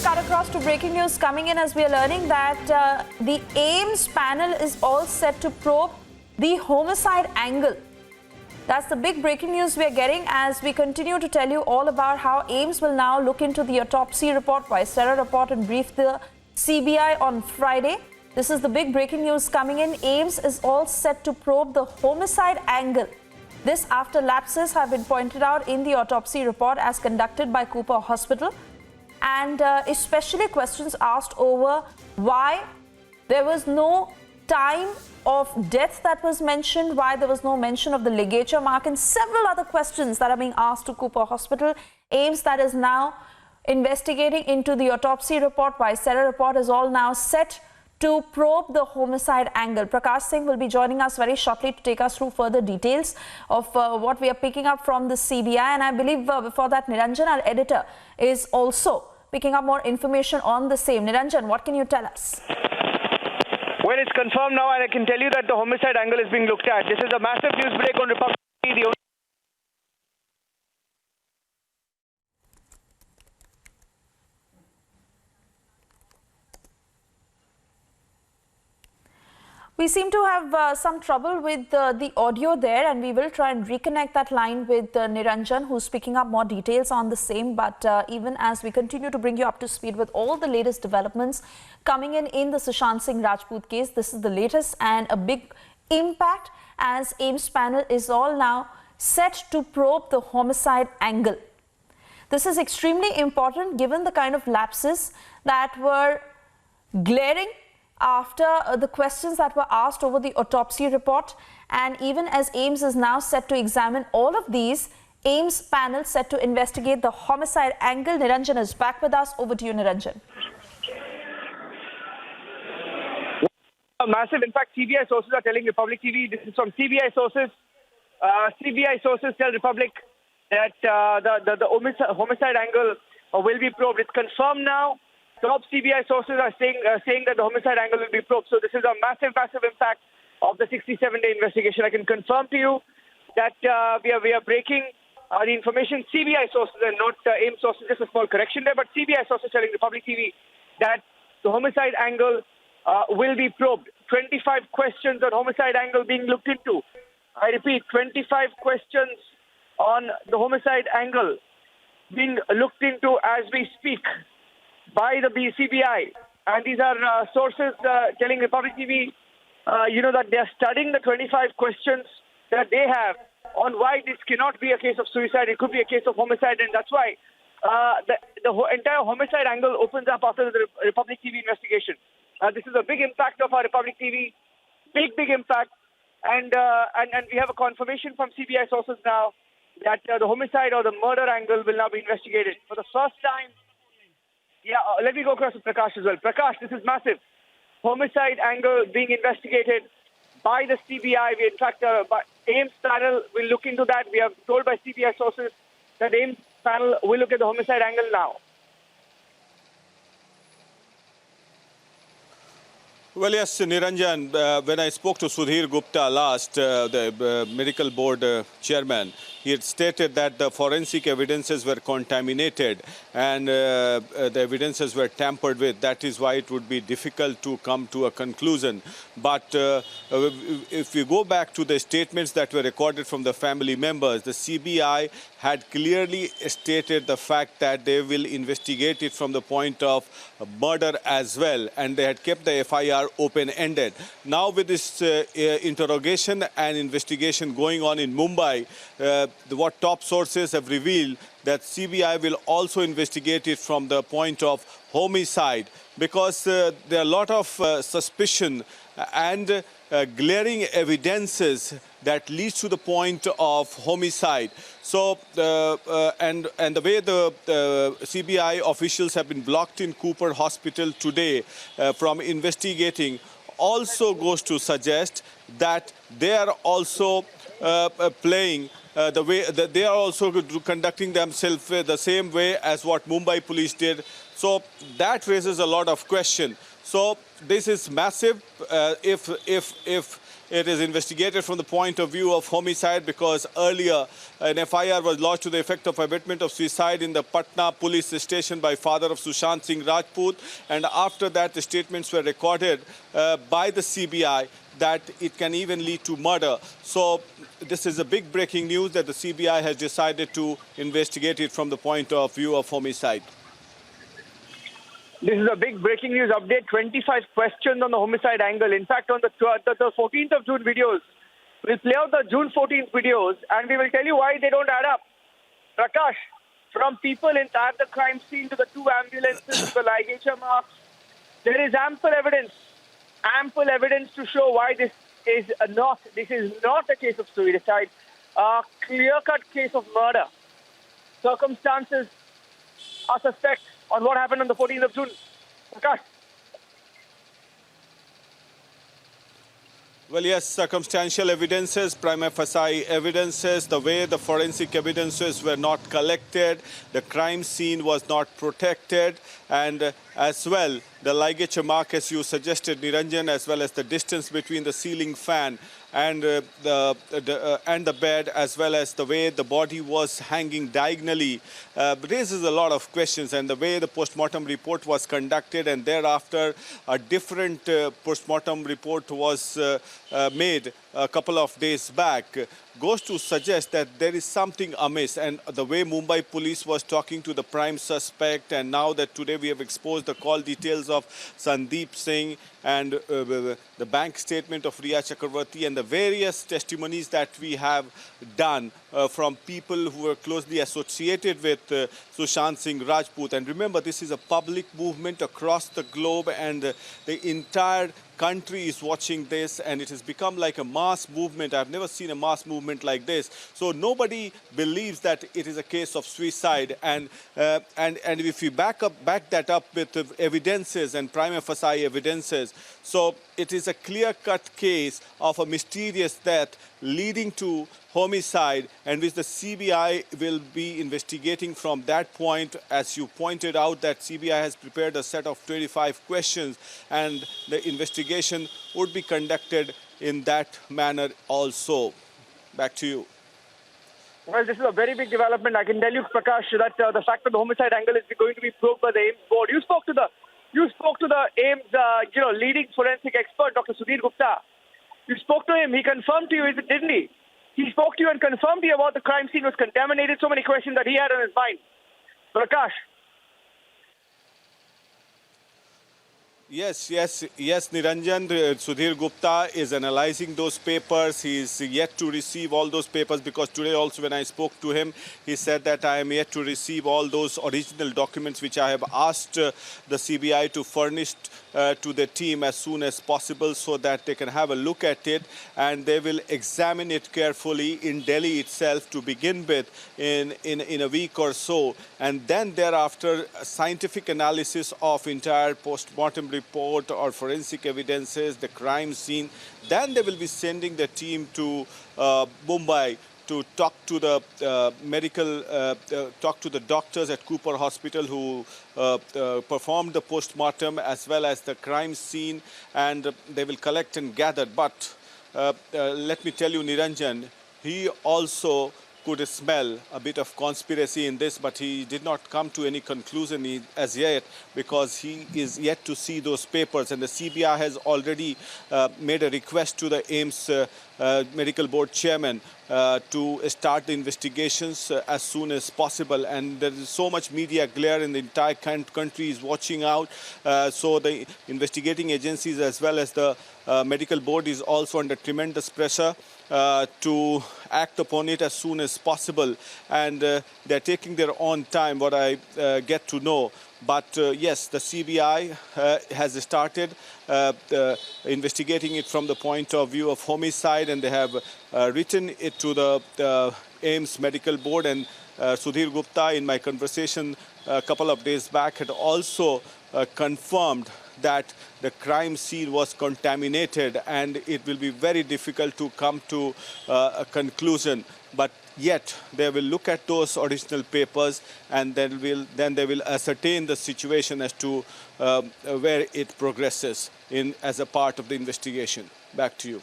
cut across to breaking news coming in as we are learning that the AIIMS panel is all set to probe the homicide angle. That's the big breaking news we are getting as we continue to tell you all about how AIIMS will now look into the autopsy report, Viceroy report, and brief the CBI on Friday. This is the big breaking news coming in. AIIMS is all set to probe the homicide angle. This after lapses have been pointed out in the autopsy report as conducted by Cooper Hospital, and especially questions asked over why there was no time of death that was mentioned, why there was no mention of the ligature mark, and several other questions that are being asked to Cooper Hospital. AIIMS that is now investigating into the autopsy report, Viceroy report, is all now set to probe the homicide angle. Prakash Singh will be joining us very shortly to take us through further details of what we are picking up from the CBI. And I believe before that, Niranjan, our editor, is also picking up more information on the same. Niranjan, what can you tell us? Well, it's confirmed now, and I can tell you that the homicide angle is being looked at. This is a massive news break on Republic TV. We seem to have some trouble with the audio there, and we will try and reconnect that line with Niranjan, who's picking up more details on the same. But even as we continue to bring you up to speed with all the latest developments coming in the Sushant Singh Rajput case, this is the latest and a big impact as AIIMS panel is all now set to probe the homicide angle. This is extremely important given the kind of lapses that were glaring after the questions that were asked over the autopsy report, and even as AIIMS is now set to examine all of these, AIIMS panel set to investigate the homicide angle. Niranjan is back with us. Over to you, Niranjan. Massive. In fact, CBI sources are telling Republic TV, this is from CBI sources. CBI sources tell Republic that the homicide angle will be probed. It's confirmed now. Top CBI sources are saying that the homicide angle will be probed. So this is a massive impact of the 67-day investigation. I can confirm to you that we are breaking the information. CBI sources and not AIIMS sources. Just a small correction there, but CBI sources telling Republic TV that the homicide angle will be probed. 25 questions on homicide angle being looked into. I repeat, 25 questions on the homicide angle being looked into as we speak by the CBI, and these are sources telling Republic TV, that they are studying the 25 questions that they have on why this cannot be a case of suicide. It could be a case of homicide, and that's why the entire homicide angle opens up after the Republic TV investigation. This is a big impact of our Republic TV, big impact, and we have a confirmation from CBI sources now that the homicide or the murder angle will now be investigated for the first time. Yeah, let me go across to Prakash as well. Prakash, this is massive. Homicide angle being investigated by the CBI. We, in fact, AIIMS panel will look into that. We are told by CBI sources that AIIMS panel will look at the homicide angle now. Well, yes, Niranjan, when I spoke to Sudhir Gupta last, the medical board chairman, he had stated that the forensic evidences were contaminated and the evidences were tampered with. That is why it would be difficult to come to a conclusion. But if we go back to the statements that were recorded from the family members, the CBI had clearly stated the fact that they will investigate it from the point of murder as well, and they had kept the FIR open-ended. Now with this interrogation and investigation going on in Mumbai, what top sources have revealed that CBI will also investigate it from the point of homicide, because there are a lot of suspicion and glaring evidences that leads to the point of homicide. So, and the way the CBI officials have been blocked in Cooper Hospital today from investigating also goes to suggest that they are also playing the way that they are also conducting themselves the same way as what Mumbai police did. So that raises a lot of question. So this is massive. If It is investigated from the point of view of homicide because earlier an FIR was lodged to the effect of abatement of suicide in the Patna police station by father of Sushant Singh Rajput. And after that, the statements were recorded by the CBI that it can even lead to murder. So this is a big breaking news that the CBI has decided to investigate it from the point of view of homicide. This is a big breaking news update. 25 questions on the homicide angle. In fact, on the 14th of June videos, we'll play out the June 14th videos and we will tell you why they don't add up. Prakash, from people at the crime scene to the two ambulances to the ligature marks, there is ample evidence to show why this is not a case of suicide, a clear-cut case of murder. Circumstances are suspect on what happened on the 14th of June. Prakash. Well, yes, circumstantial evidences, prima facie evidences, the way the forensic evidences were not collected, the crime scene was not protected, and as well, the ligature mark, as you suggested, Niranjan, as well as the distance between the ceiling fan and the bed, as well as the way the body was hanging diagonally, raises a lot of questions. And the way the post-mortem report was conducted, and thereafter a different post-mortem report was made a couple of days back, goes to suggest that there is something amiss. And the way Mumbai police was talking to the prime suspect, and now that today we have exposed the call details of Sandeep Singh and the bank statement of Riya Chakravarti and the various testimonies that we have done from people who were closely associated with Sushant Singh Rajput. And remember, this is a public movement across the globe, and the entire country is watching this, and it has become like a mass movement. I've never seen a mass movement like this. So nobody believes that it is a case of suicide, and if we back that up with evidences and prima facie evidences, so it is a clear-cut case of a mysterious death leading to homicide, and which the CBI will be investigating from that point. As you pointed out, that CBI has prepared a set of 25 questions, and the investigation would be conducted in that manner also. Back to you. Well, this is a very big development. I can tell you, Prakash, that the fact that the homicide angle is going to be probed by the AIIMS board. You spoke to the AIIMS, leading forensic expert, Dr. Sudhir Gupta. You spoke to him. He confirmed to you, didn't he? He spoke to you and confirmed to you about the crime scene was contaminated. So many questions that he had on his mind. Prakash. Yes, Niranjan. Sudhir Gupta is analyzing those papers. He is yet to receive all those papers, because today also when I spoke to him, he said that I am yet to receive all those original documents which I have asked the CBI to furnish to the team as soon as possible, so that they can have a look at it and they will examine it carefully in Delhi itself to begin with in a week or so. And then thereafter, scientific analysis of entire post-mortem report or forensic evidences, the crime scene. Then they will be sending the team to Mumbai to talk to the talk to the doctors at Cooper Hospital who performed the post-mortem as well as the crime scene, and they will collect and gather. But let me tell you, Niranjan, he also could smell a bit of conspiracy in this, but he did not come to any conclusion as yet, because he is yet to see those papers. And the CBI has already made a request to the AIIMS Medical Board Chairman to start the investigations as soon as possible. And there is so much media glare, in the entire country is watching out. So the investigating agencies as well as the medical board is also under tremendous pressure to act upon it as soon as possible. And they're taking their own time, what I get to know. But yes, the CBI has started investigating it from the point of view of homicide, and they have written it to the AIIMS Medical Board. And Sudhir Gupta, in my conversation a couple of days back, had also confirmed that the crime scene was contaminated, and it will be very difficult to come to a conclusion. But yet they will look at those original papers, and then they will ascertain the situation as to where it progresses as a part of the investigation. Back to you.